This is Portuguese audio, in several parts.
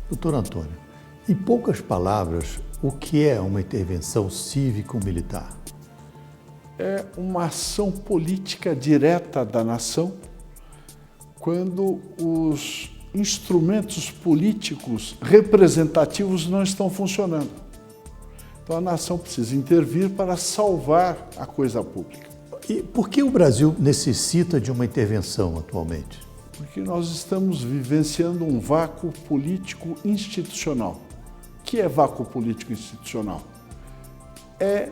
Doutor Antônio, em poucas palavras, o que é uma intervenção cívico-militar? É uma ação política direta da nação quando os instrumentos políticos representativos não estão funcionando. Então a nação precisa intervir para salvar a coisa pública. E por que o Brasil necessita de uma intervenção atualmente? Porque nós estamos vivenciando um vácuo político institucional. O que é vácuo político institucional? É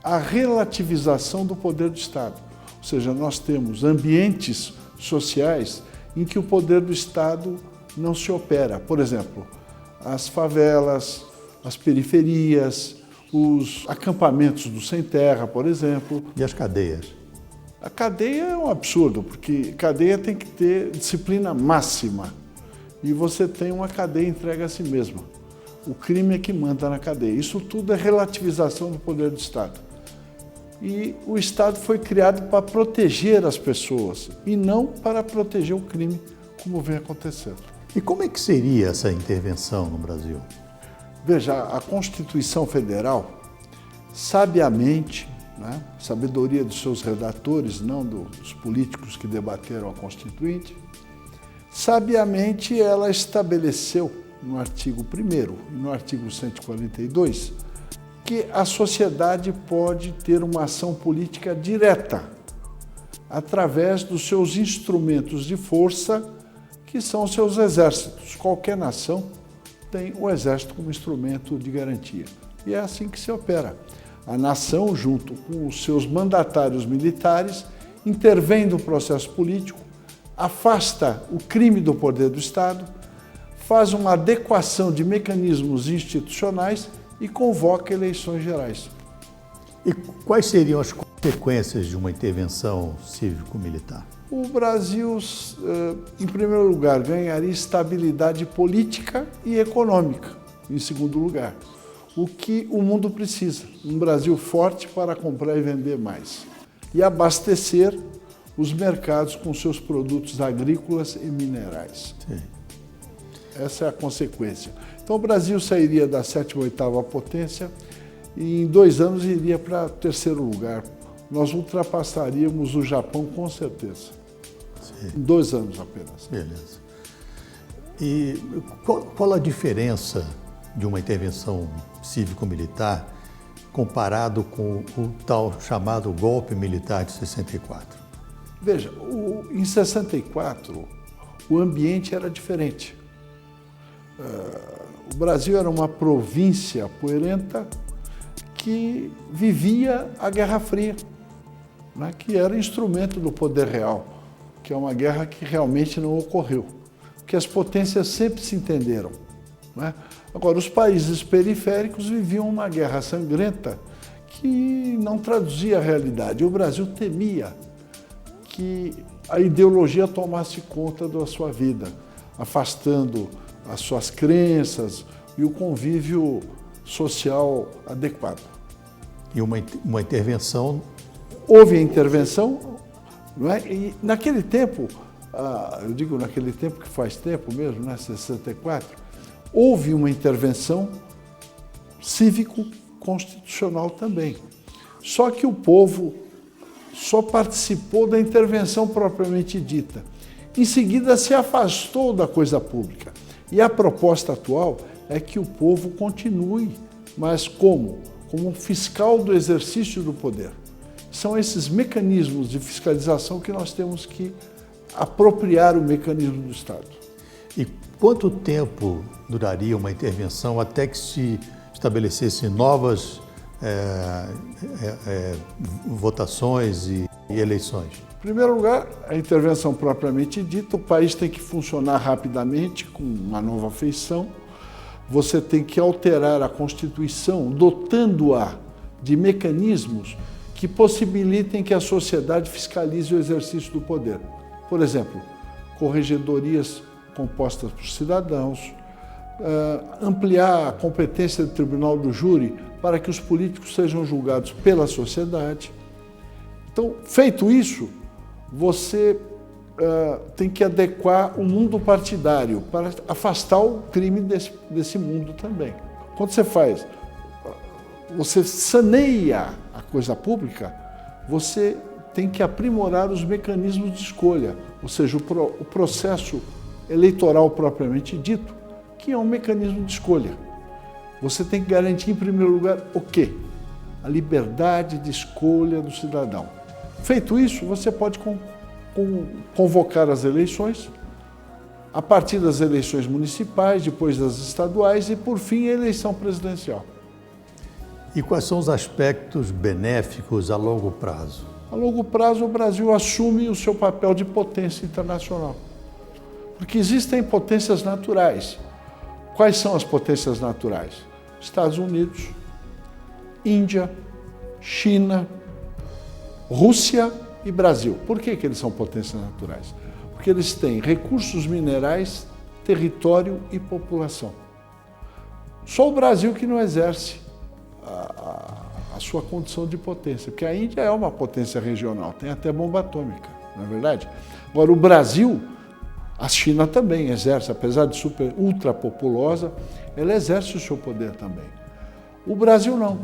a relativização do poder do Estado. Ou seja, nós temos ambientes sociais em que o poder do Estado não se opera. Por exemplo, as favelas, as periferias, os acampamentos do sem terra, por exemplo. E as cadeias? A cadeia é um absurdo, porque cadeia tem que ter disciplina máxima. E você tem uma cadeia entregue a si mesma. O crime é que manda na cadeia. Isso tudo é relativização do poder do Estado. E o Estado foi criado para proteger as pessoas e não para proteger o crime, como vem acontecendo. E como é que seria essa intervenção no Brasil? Veja, a Constituição Federal, sabiamente, sabedoria dos seus redatores, não dos políticos que debateram a Constituinte, sabiamente ela estabeleceu no artigo 1º e no artigo 142 que a sociedade pode ter uma ação política direta através dos seus instrumentos de força, que são os seus exércitos. Qualquer nação tem o exército como instrumento de garantia. E é assim que se opera. A nação, junto com os seus mandatários militares, intervém no processo político, afasta o crime do poder do Estado, faz uma adequação de mecanismos institucionais e convoca eleições gerais. E quais seriam as consequências de uma intervenção cívico-militar? O Brasil, em primeiro lugar, ganharia estabilidade política e econômica, em segundo lugar. O que o mundo precisa, um Brasil forte para comprar e vender mais. E abastecer os mercados com seus produtos agrícolas e minerais. Sim. Essa é a consequência. Então o Brasil sairia da 7ª ou 8ª potência e em 2 anos iria para 3º lugar. Nós ultrapassaríamos o Japão com certeza. Sim. Em 2 anos apenas. Beleza. E qual a diferença de uma intervenção cívico-militar comparado com o tal chamado golpe militar de 64? Veja, em 64 o ambiente era diferente. O Brasil era uma província poeirenta que vivia a Guerra Fria, que era instrumento do poder real, que é uma guerra que realmente não ocorreu, porque as potências sempre se entenderam. Agora, os países periféricos viviam uma guerra sangrenta que não traduzia a realidade. O Brasil temia que a ideologia tomasse conta da sua vida, afastando as suas crenças e o convívio social adequado. E uma intervenção? Houve a intervenção, e naquele tempo, eu digo naquele tempo que faz tempo mesmo, 64, houve uma intervenção cívico-constitucional também. Só que o povo só participou da intervenção propriamente dita. Em seguida, se afastou da coisa pública. E a proposta atual é que o povo continue, mas como? Como fiscal do exercício do poder. São esses mecanismos de fiscalização que nós temos que apropriar o mecanismo do Estado. E quanto tempo duraria uma intervenção até que se estabelecessem novas votações e eleições? Em primeiro lugar, a intervenção propriamente dita, o país tem que funcionar rapidamente, com uma nova feição. Você tem que alterar a Constituição, dotando-a de mecanismos que possibilitem que a sociedade fiscalize o exercício do poder. Por exemplo, corregedorias compostas por cidadãos, ampliar a competência do Tribunal do Júri para que os políticos sejam julgados pela sociedade. Então, feito isso, você tem que adequar o mundo partidário para afastar o crime desse mundo também. Quando você saneia a coisa pública, você tem que aprimorar os mecanismos de escolha, ou seja, o processo eleitoral propriamente dito, que é um mecanismo de escolha. Você tem que garantir, em primeiro lugar, o quê? A liberdade de escolha do cidadão. Feito isso, você pode convocar as eleições, a partir das eleições municipais, depois das estaduais e, por fim, a eleição presidencial. E quais são os aspectos benéficos a longo prazo? A longo prazo, o Brasil assume o seu papel de potência internacional. Porque existem potências naturais. Quais são as potências naturais? Estados Unidos, Índia, China, Rússia e Brasil. Por que eles são potências naturais? Porque eles têm recursos minerais, território e população. Só o Brasil que não exerce a sua condição de potência, porque a Índia é uma potência regional, tem até bomba atômica, não é verdade? Agora, o Brasil, a China também exerce, apesar de ultra populosa, ela exerce o seu poder também. O Brasil não,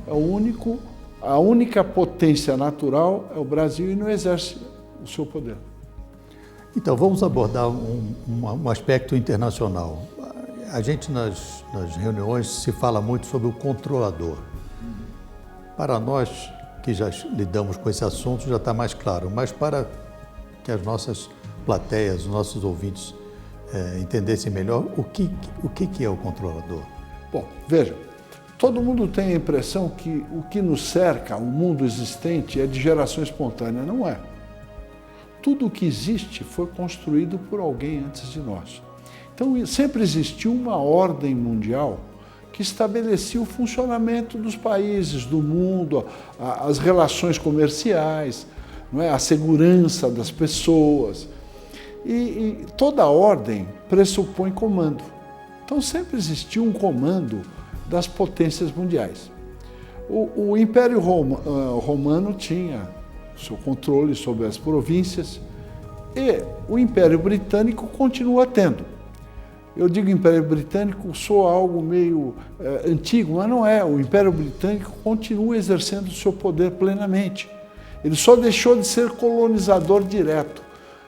a única potência natural é o Brasil e não exerce o seu poder. Então, vamos abordar um aspecto internacional. A gente, nas reuniões, se fala muito sobre o controlador. Para nós, que já lidamos com esse assunto, já está mais claro, mas para que as nossas plateias, os nossos ouvintes entendessem melhor, o que é o controlador? Bom, veja, todo mundo tem a impressão que o que nos cerca, o mundo existente, é de geração espontânea. Não é. Tudo o que existe foi construído por alguém antes de nós. Então, sempre existiu uma ordem mundial que estabelecia o funcionamento dos países, do mundo, as relações comerciais, não é? A segurança das pessoas. E toda ordem pressupõe comando. Então, sempre existiu um comando das potências mundiais. O Império Romano tinha seu controle sobre as províncias e o Império Britânico continua tendo. Eu digo Império Britânico, soa algo meio antigo, mas não é. O Império Britânico continua exercendo o seu poder plenamente. Ele só deixou de ser colonizador direto.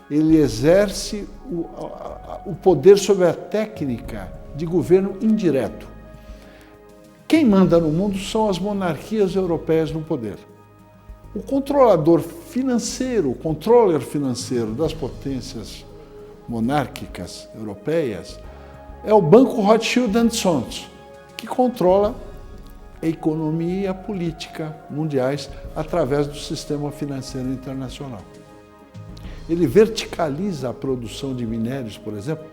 Ele exerce o poder sobre a técnica de governo indireto. Quem manda no mundo são as monarquias europeias no poder. O controlador financeiro, o controller financeiro das potências monárquicas europeias é o Banco Rothschild & Sons, que controla a economia e a política mundiais através do sistema financeiro internacional. Ele verticaliza a produção de minérios, por exemplo.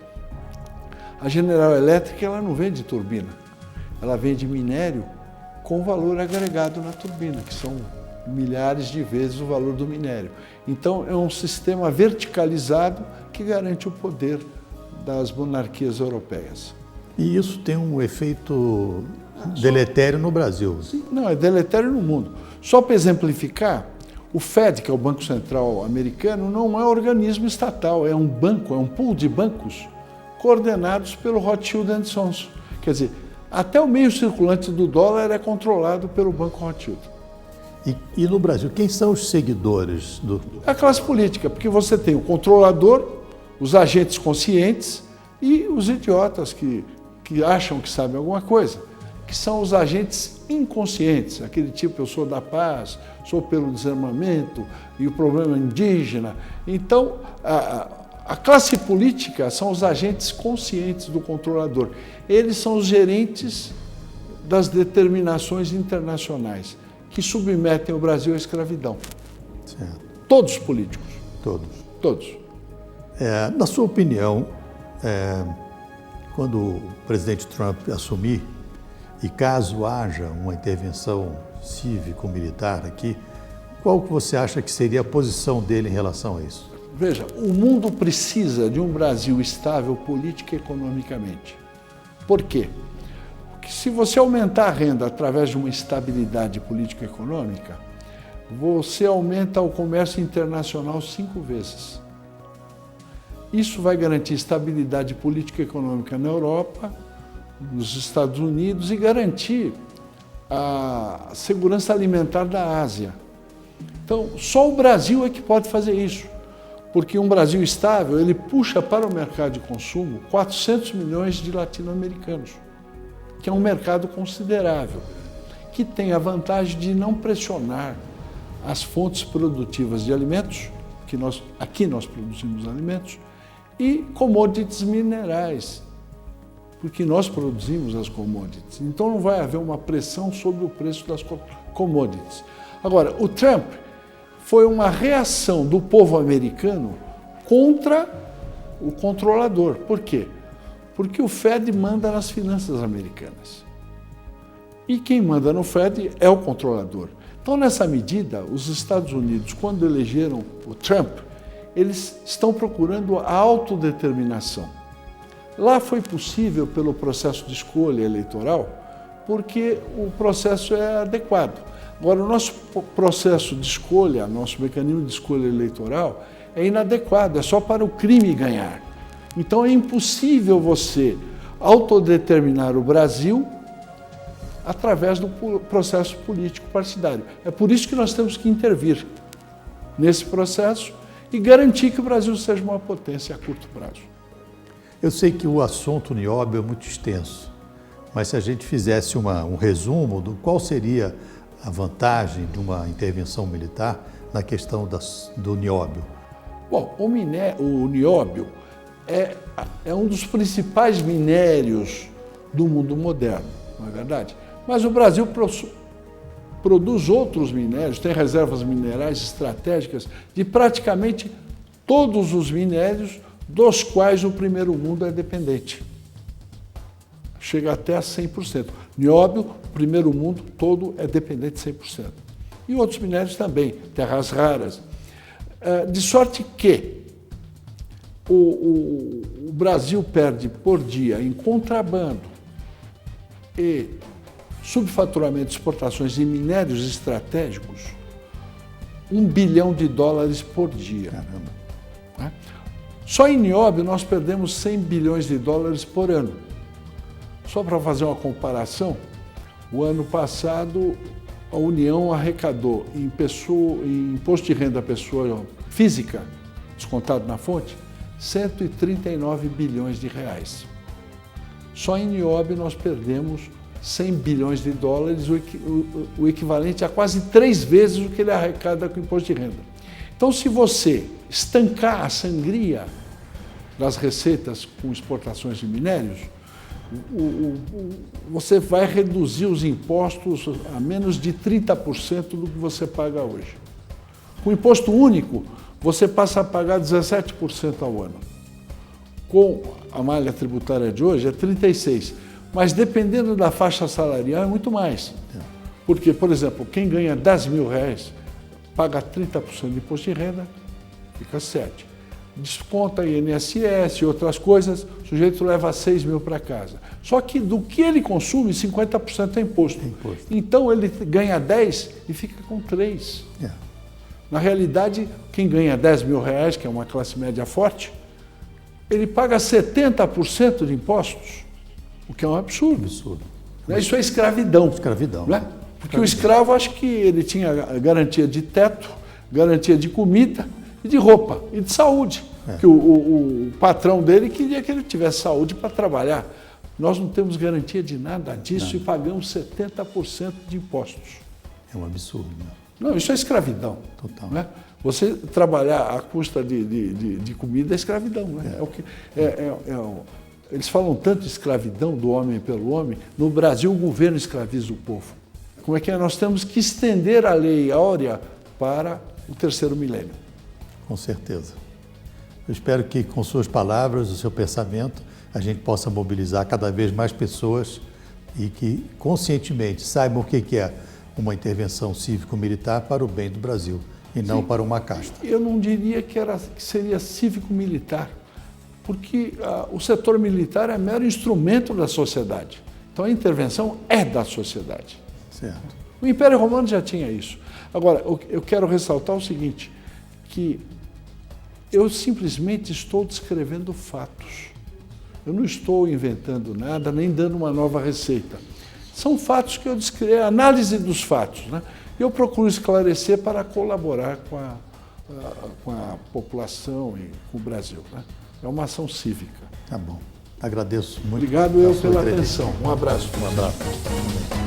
A General Electric ela não vende turbina, ela vende minério com valor agregado na turbina, que são milhares de vezes o valor do minério. Então, é um sistema verticalizado que garante o poder das monarquias europeias. E isso tem um efeito deletério no Brasil? Sim, não, é deletério no mundo. Só para exemplificar, o Fed, que é o Banco Central americano, não é um organismo estatal, é um banco, é um pool de bancos coordenados pelo Rothschild & Sons. Quer dizer, até o meio circulante do dólar é controlado pelo Banco Rothschild. E no Brasil, quem são os seguidores do... A classe política, porque você tem o controlador, os agentes conscientes e os idiotas que acham que sabem alguma coisa, que são os agentes inconscientes, aquele tipo, eu sou da paz, sou pelo desarmamento e o problema indígena. Então, a classe política são os agentes conscientes do controlador. Eles são os gerentes das determinações internacionais que submetem o Brasil à escravidão. Certo. Todos os políticos. Todos. Todos. Na sua opinião, quando o presidente Trump assumir, e caso haja uma intervenção cívico-militar aqui, qual que você acha que seria a posição dele em relação a isso? Veja, o mundo precisa de um Brasil estável política e economicamente. Por quê? Porque se você aumentar a renda através de uma estabilidade política e econômica, você aumenta o comércio internacional 5 vezes. Isso vai garantir estabilidade política e econômica na Europa, nos Estados Unidos e garantir a segurança alimentar da Ásia. Então, só o Brasil é que pode fazer isso, porque um Brasil estável, ele puxa para o mercado de consumo 400 milhões de latino-americanos, que é um mercado considerável, que tem a vantagem de não pressionar as fontes produtivas de alimentos, que aqui nós produzimos alimentos, e commodities minerais, porque nós produzimos as commodities. Então não vai haver uma pressão sobre o preço das commodities. Agora, o Trump foi uma reação do povo americano contra o controlador. Por quê? Porque o Fed manda nas finanças americanas. E quem manda no Fed é o controlador. Então, nessa medida, os Estados Unidos, quando elegeram o Trump, eles estão procurando a autodeterminação. Lá foi possível pelo processo de escolha eleitoral, porque o processo é adequado. Agora, o nosso processo de escolha, nosso mecanismo de escolha eleitoral é inadequado, é só para o crime ganhar. Então, é impossível você autodeterminar o Brasil através do processo político partidário. É por isso que nós temos que intervir nesse processo e garantir que o Brasil seja uma potência a curto prazo. Eu sei que o assunto nióbio é muito extenso, mas se a gente fizesse um resumo do qual seria a vantagem de uma intervenção militar na questão do nióbio? Bom, o nióbio é um dos principais minérios do mundo moderno, não é verdade? Mas o Brasil produz outros minérios, tem reservas minerais estratégicas de praticamente todos os minérios dos quais o primeiro mundo é dependente. Chega até a 100%. Nióbio, o primeiro mundo todo é dependente 100%. E outros minérios também, terras raras. De sorte que o Brasil perde por dia em contrabando e subfaturamento de exportações de minérios estratégicos, $1 bilhão por dia. Caramba. Só em nióbio nós perdemos $100 bilhões por ano. Só para fazer uma comparação, o ano passado a União arrecadou em imposto de renda à pessoa física, descontado na fonte, 139 bilhões de reais. Só em nióbio nós perdemos $100 bilhões, o equivalente a quase 3 vezes o que ele arrecada com o imposto de renda. Então, se você estancar a sangria das receitas com exportações de minérios, você vai reduzir os impostos a menos de 30% do que você paga hoje. Com imposto único, você passa a pagar 17% ao ano. Com a malha tributária de hoje, é 36%. Mas dependendo da faixa salarial, é muito mais. Porque, por exemplo, quem ganha R$10 mil paga 30% de imposto de renda, fica 7%. Desconta INSS e outras coisas, o sujeito leva 6 mil para casa. Só que do que ele consome, 50% é imposto. Então ele ganha 10 e fica com 3. Na realidade, quem ganha R$10 mil, que é uma classe média forte, ele paga 70% de impostos, o que é um absurdo. Isso é escravidão. Escravidão. Né? Porque o escravo, acho que ele tinha garantia de teto, garantia de comida e de roupa e de saúde. Que o patrão dele queria que ele tivesse saúde para trabalhar. Nós não temos garantia de nada disso e pagamos 70% de impostos. É um absurdo, né? Não, isso é escravidão. Total. Né? Você trabalhar à custa de comida é escravidão. Né? Eles falam tanto de escravidão do homem pelo homem. No Brasil, o governo escraviza o povo. Como é que é? Nós temos que estender a lei áurea para o terceiro milênio. Com certeza. Eu espero que, com suas palavras, o seu pensamento, a gente possa mobilizar cada vez mais pessoas e que, conscientemente, saibam o que é uma intervenção cívico-militar para o bem do Brasil e não para uma casta. Eu não diria que seria cívico-militar, porque o setor militar é mero instrumento da sociedade. Então, a intervenção é da sociedade. Certo. O Império Romano já tinha isso. Agora, eu quero ressaltar o seguinte, que Eu simplesmente estou descrevendo fatos. Eu não estou inventando nada, nem dando uma nova receita. São fatos que eu descrevo, análise dos fatos, né? Eu procuro esclarecer para colaborar com a população e com o Brasil, né? É uma ação cívica. Tá bom. Agradeço muito. Obrigado eu pela atenção. Um abraço. Um abraço.